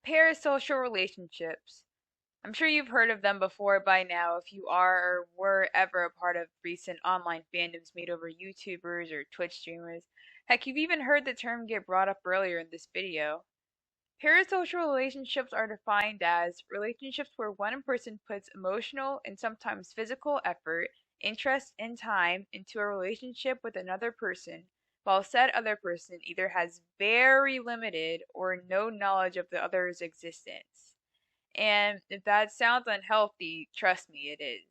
Parasocial relationships. I'm sure you've heard of them before by now if you are or were ever a part of recent online fandoms made over YouTubers or Twitch streamers. Heck, you've even heard the term get brought up earlier in this video. Parasocial relationships are defined as relationships where one person puts emotional and sometimes physical effort, interest, and time into a relationship with another person, while said other person either has very limited or no knowledge of the other's existence. And if that sounds unhealthy, trust me, it is.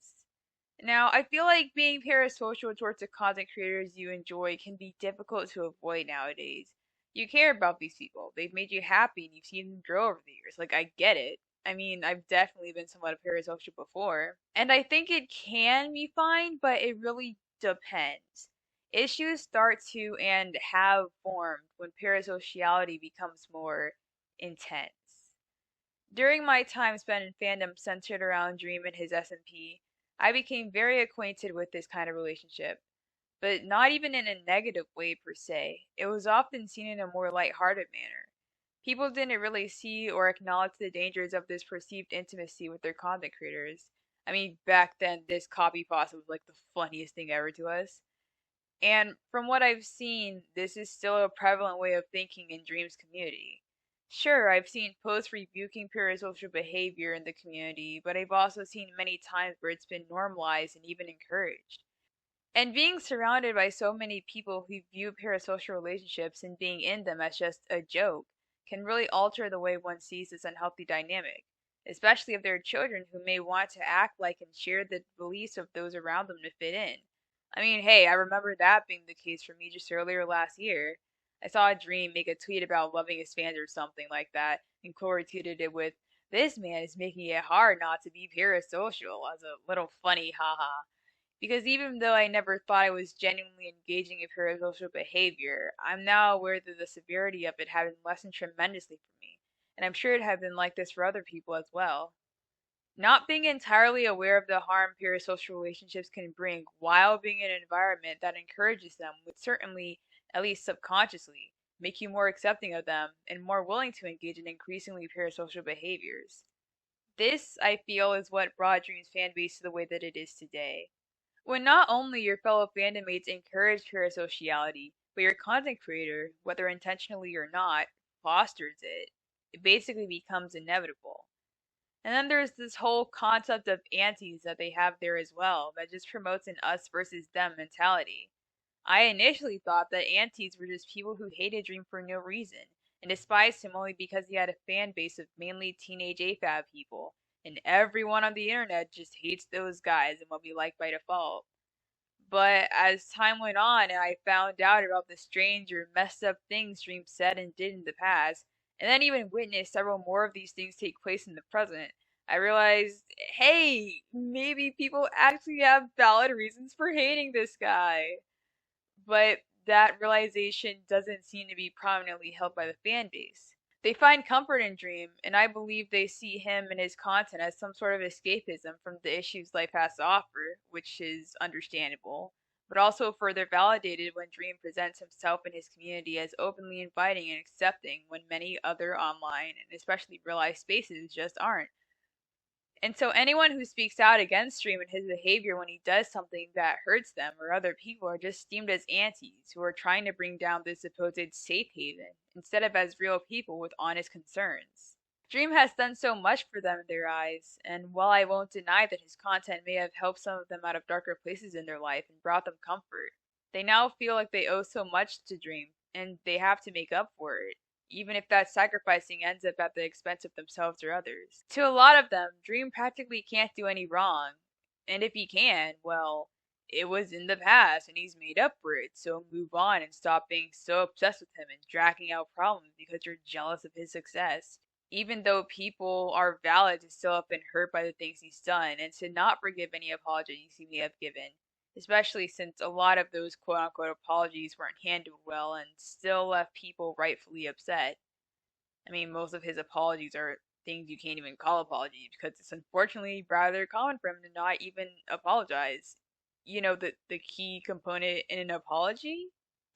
Now, I feel like being parasocial towards the content creators you enjoy can be difficult to avoid nowadays. You care about these people. They've made you happy and you've seen them grow over the years. Like, I get it. I mean, I've definitely been somewhat of parasocial before. And I think it can be fine, but it really depends. Issues start to and have formed when parasociality becomes more intense. During my time spent in fandom centered around Dream and his SMP, I became very acquainted with this kind of relationship, but not even in a negative way per se. It was often seen in a more lighthearted manner. People didn't really see or acknowledge the dangers of this perceived intimacy with their content creators. I mean, back then, this copy pasta was like the funniest thing ever to us. And from what I've seen, this is still a prevalent way of thinking in Dream's community. Sure, I've seen posts rebuking parasocial behavior in the community, but I've also seen many times where it's been normalized and even encouraged. And being surrounded by so many people who view parasocial relationships and being in them as just a joke can really alter the way one sees this unhealthy dynamic, especially if there are children who may want to act like and share the beliefs of those around them to fit in. I mean, hey, I remember that being the case for me just earlier last year. I saw a Dream make a tweet about loving his fans or something like that, and Corey tweeted it with, "This man is making it hard not to be parasocial," as a little funny haha. Because even though I never thought I was genuinely engaging in parasocial behavior, I'm now aware that the severity of it had been lessened tremendously for me, and I'm sure it had been like this for other people as well. Not being entirely aware of the harm parasocial relationships can bring while being in an environment that encourages them would certainly, at least subconsciously, make you more accepting of them and more willing to engage in increasingly parasocial behaviors. This, I feel, is what brought Dream's fan base to the way that it is today. When not only your fellow fandom mates encourage parasociality, but your content creator, whether intentionally or not, fosters it, it basically becomes inevitable. And then there's this whole concept of antis that they have there as well, that just promotes an us versus them mentality. I initially thought that antis were just people who hated Dream for no reason, and despised him only because he had a fan base of mainly teenage AFAB people, and everyone on the internet just hates those guys and what we like by default. But as time went on and I found out about the strange or messed up things Dream said and did in the past, and then even witnessed several more of these things take place in the present, I realized, hey, maybe people actually have valid reasons for hating this guy. But that realization doesn't seem to be prominently held by the fan base. They find comfort in Dream, and I believe they see him and his content as some sort of escapism from the issues life has to offer, which is understandable, but also further validated when Dream presents himself and his community as openly inviting and accepting when many other online and especially real life spaces just aren't. And so anyone who speaks out against Stream and his behavior when he does something that hurts them or other people are just deemed as antis who are trying to bring down this supposed safe haven instead of as real people with honest concerns. Dream has done so much for them in their eyes, and while I won't deny that his content may have helped some of them out of darker places in their life and brought them comfort, they now feel like they owe so much to Dream, and they have to make up for it, even if that sacrificing ends up at the expense of themselves or others. To a lot of them, Dream practically can't do any wrong, and if he can, well, it was in the past and he's made up for it, so move on and stop being so obsessed with him and dragging out problems because you're jealous of his success. Even though people are valid to still have been hurt by the things he's done and to not forgive any apologies he may have given, especially since a lot of those quote unquote apologies weren't handled well and still left people rightfully upset. I mean, most of his apologies are things you can't even call apologies because it's unfortunately rather common for him to not even apologize. You know, the key component in an apology?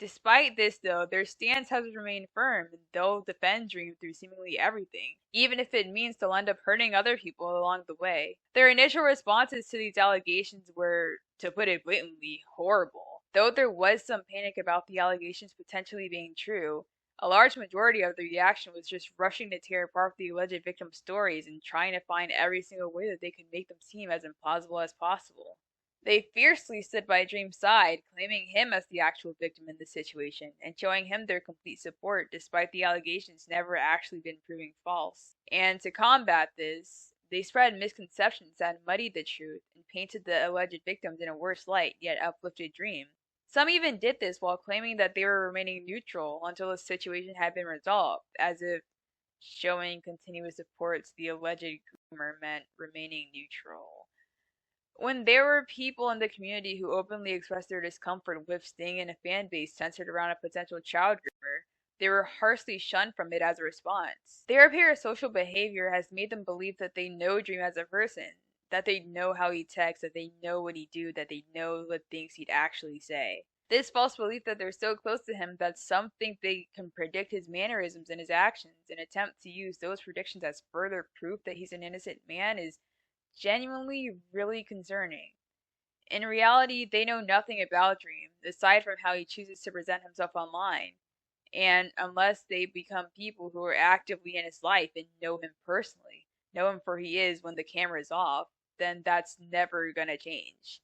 Despite this, though, their stance has remained firm, and they'll defend Dream through seemingly everything, even if it means they'll end up hurting other people along the way. Their initial responses to these allegations were, to put it blatantly, horrible. Though there was some panic about the allegations potentially being true, a large majority of the reaction was just rushing to tear apart the alleged victims' stories and trying to find every single way that they could make them seem as implausible as possible. They fiercely stood by Dream's side, claiming him as the actual victim in the situation, and showing him their complete support despite the allegations never actually been proven false. And to combat this, they spread misconceptions that muddied the truth and painted the alleged victims in a worse light, yet uplifted Dream. Some even did this while claiming that they were remaining neutral until the situation had been resolved, as if showing continuous support to the alleged groomer meant remaining neutral. When there were people in the community who openly expressed their discomfort with staying in a fan base centered around a potential child groomer, they were harshly shunned from it as a response. Their parasocial behavior has made them believe that they know Dream as a person, that they know how he texts, that they know what he do, that they know what things he'd actually say. This false belief that they're so close to him that some think they can predict his mannerisms and his actions and attempt to use those predictions as further proof that he's an innocent man is genuinely really concerning. In reality, they know nothing about Dream, aside from how he chooses to present himself online. And unless they become people who are actively in his life and know him personally, know him for he is when the camera's off, then that's never gonna change.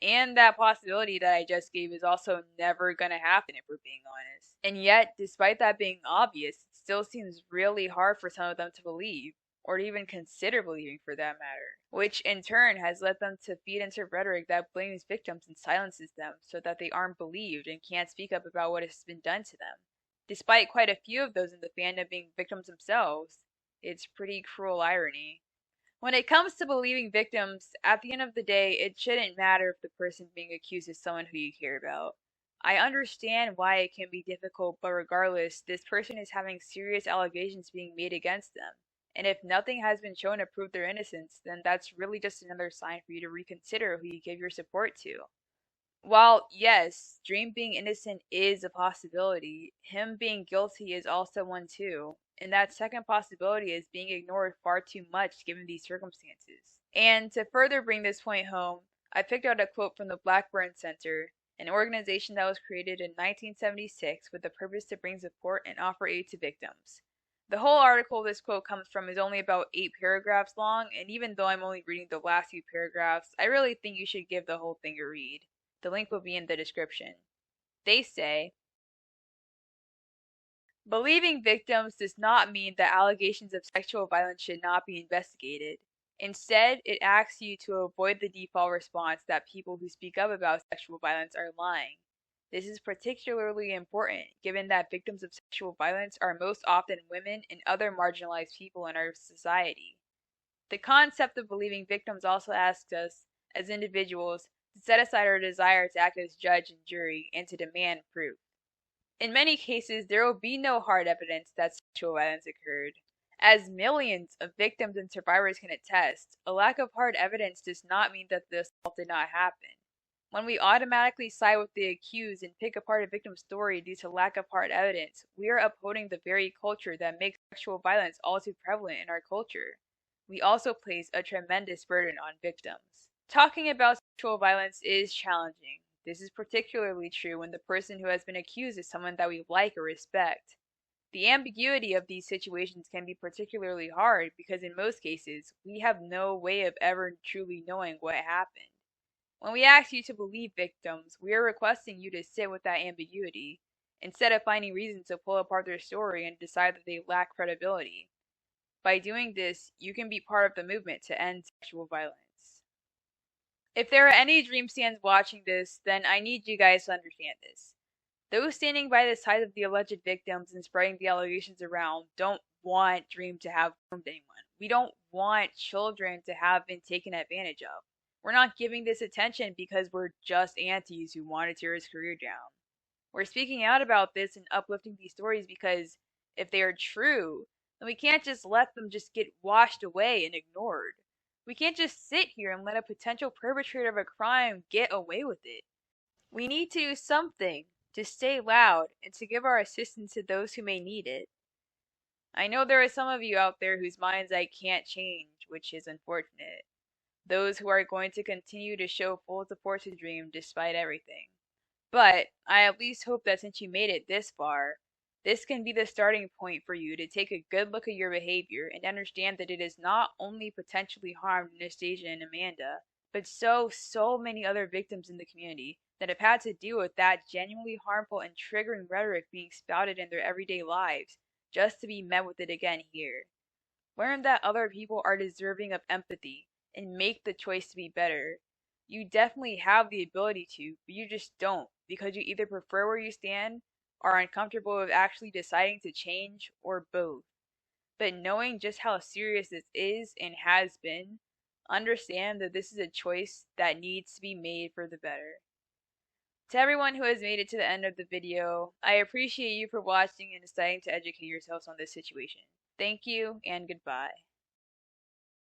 And that possibility that I just gave is also never gonna happen if we're being honest. And yet, despite that being obvious, it still seems really hard for some of them to believe, or to even consider believing for that matter, which in turn has led them to feed into rhetoric that blames victims and silences them so that they aren't believed and can't speak up about what has been done to them. Despite quite a few of those in the fandom being victims themselves, it's pretty cruel irony. When it comes to believing victims, at the end of the day, it shouldn't matter if the person being accused is someone who you care about. I understand why it can be difficult, but regardless, this person is having serious allegations being made against them. And if nothing has been shown to prove their innocence, then that's really just another sign for you to reconsider who you give your support to. While, yes, Dream being innocent is a possibility, him being guilty is also one too. And that second possibility is being ignored far too much given these circumstances. And to further bring this point home, I picked out a quote from the Blackburn Center, an organization that was created in 1976 with the purpose to bring support and offer aid to victims. The whole article this quote comes from is only about 8 paragraphs long, and even though I'm only reading the last few paragraphs, I really think you should give the whole thing a read. The link will be in the description. They say, believing victims does not mean that allegations of sexual violence should not be investigated. Instead, it asks you to avoid the default response that people who speak up about sexual violence are lying. This is particularly important given that victims of sexual violence are most often women and other marginalized people in our society. The concept of believing victims also asks us, as individuals, to set aside our desire to act as judge and jury and to demand proof. In many cases, there will be no hard evidence that sexual violence occurred. As millions of victims and survivors can attest, a lack of hard evidence does not mean that the assault did not happen. When we automatically side with the accused and pick apart a victim's story due to lack of hard evidence, we are upholding the very culture that makes sexual violence all too prevalent in our culture. We also place a tremendous burden on victims. Talking about sexual violence is challenging. This is particularly true when the person who has been accused is someone that we like or respect. The ambiguity of these situations can be particularly hard because in most cases, we have no way of ever truly knowing what happened. When we ask you to believe victims, we are requesting you to sit with that ambiguity, instead of finding reasons to pull apart their story and decide that they lack credibility. By doing this, you can be part of the movement to end sexual violence. If there are any Dream stands watching this, then I need you guys to understand this. Those standing by the side of the alleged victims and spreading the allegations around don't want Dream to have harmed anyone. We don't want children to have been taken advantage of. We're not giving this attention because we're just aunties who want to tear his career down. We're speaking out about this and uplifting these stories because if they are true, then we can't just let them just get washed away and ignored. We can't just sit here and let a potential perpetrator of a crime get away with it. We need to do something to stay loud, and to give our assistance to those who may need it. I know there are some of you out there whose minds I can't change, which is unfortunate. Those who are going to continue to show full support to Dream despite everything. But I at least hope that since you made it this far, this can be the starting point for you to take a good look at your behavior and understand that it has not only potentially harmed Anastasia and Amanda, but so many other victims in the community that have had to deal with that genuinely harmful and triggering rhetoric being spouted in their everyday lives, just to be met with it again here. Learn that other people are deserving of empathy and make the choice to be better. You definitely have the ability to, but you just don't because you either prefer where you stand, are uncomfortable with actually deciding to change, or both. But knowing just how serious this is and has been, understand that this is a choice that needs to be made for the better. To everyone who has made it to the end of the video, I appreciate you for watching and deciding to educate yourselves on this situation. Thank you and goodbye.